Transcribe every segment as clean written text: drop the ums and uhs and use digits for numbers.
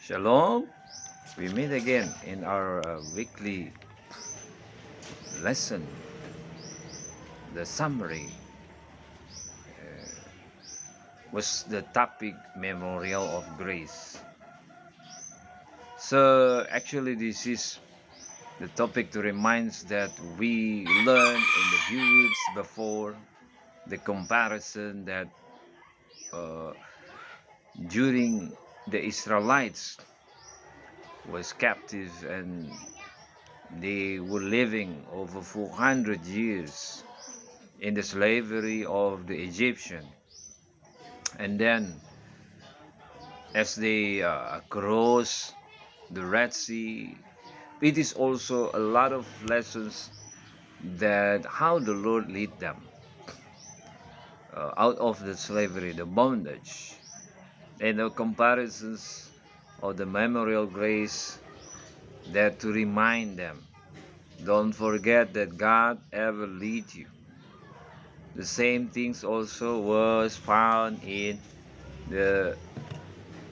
Shalom. We meet again in our weekly lesson. The summary was the topic Memorial of Grace. So actually this is the topic to remind us that we learned in the few weeks before the comparison that uh, during the Israelites was captive and they were living over 400 years in the slavery of the Egyptian. And then as they cross the Red Sea, it is also a lot of lessons that how the Lord lead them out of the slavery, the bondage, and the comparisons of the memorial grace that to remind them, don't forget that God ever lead you. The same things also was found in the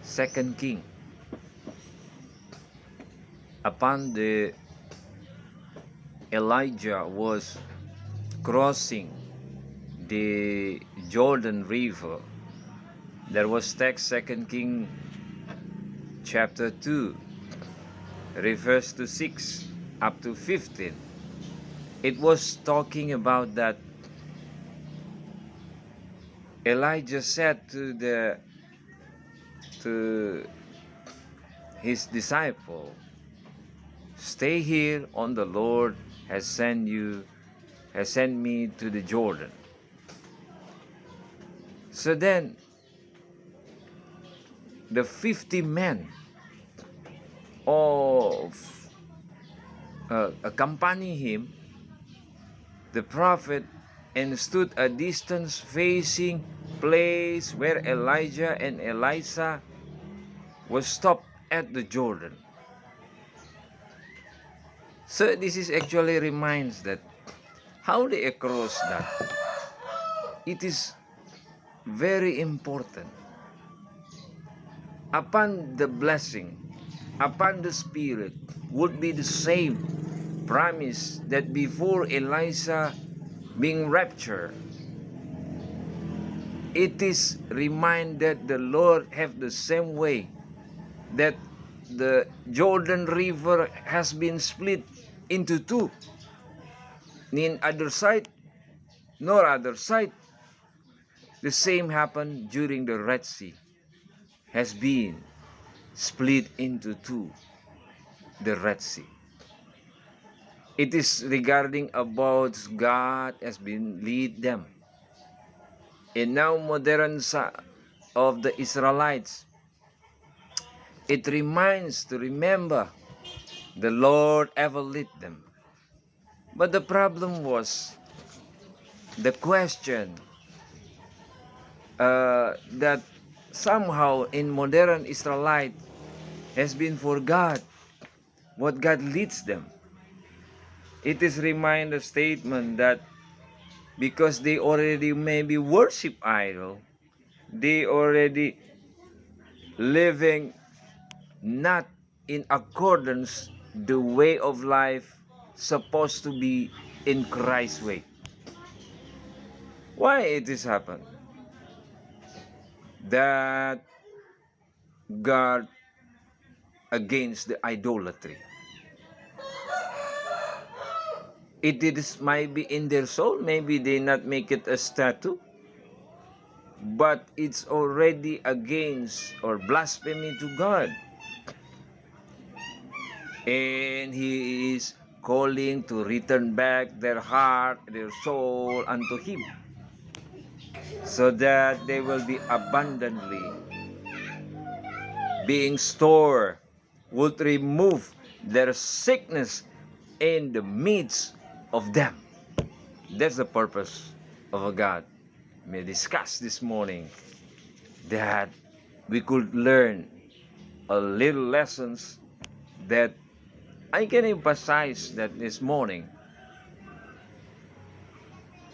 second king. Upon the Elijah was crossing the Jordan River, there was text second king chapter 2 refers to 6 up to 15. It was talking about that Elijah said to his disciple, stay here on the Lord has sent me to the Jordan. So then the 50 men of accompany him, the prophet, and stood a distance facing place where Elijah and Elisha was stopped at the Jordan. So this is actually reminds that how they cross that. It is very important. Upon the blessing, upon the Spirit, would be the same promise that before Elisha being raptured, it is reminded the Lord have the same way that the Jordan River has been split into two. In other side, nor other side. The same happened during the Red Sea, has been split into two, the Red Sea. It is regarding about God has been lead them. And now modern of the Israelites, it reminds to remember the Lord ever lead them. But the problem was the question that somehow in modern Israelite has been forgot what God leads them. It is remind a statement that because they already maybe worship idol, they already living not in accordance the way of life supposed to be in Christ's way. Why it is happened? That God against the idolatry. It is might be in their soul, maybe they not make it a statue, but it's already against or blasphemy to God. And He is calling to return back their heart, their soul unto Him, so that they will be abundantly being stored, would remove their sickness in the midst of them. That's the purpose of a God. May discuss this morning that we could learn a little lessons that I can emphasize that this morning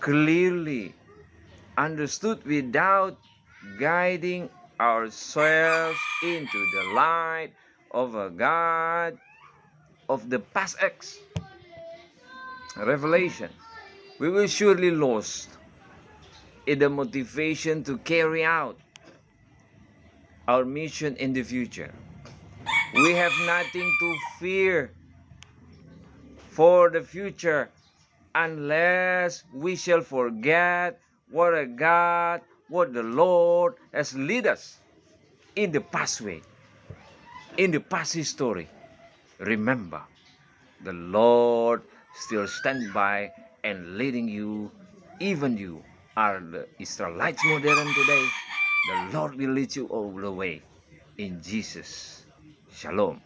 clearly understood without guiding ourselves into the light of a God of the past X revelation, we will surely lost in the motivation to carry out our mission in the future. We have nothing to fear for the future unless we shall forget what a God, what the Lord has led us in the past way, in the past history. Remember, the Lord still stand by and leading you. Even you are the Israelites modern today. The Lord will lead you all the way. In Jesus. Shalom.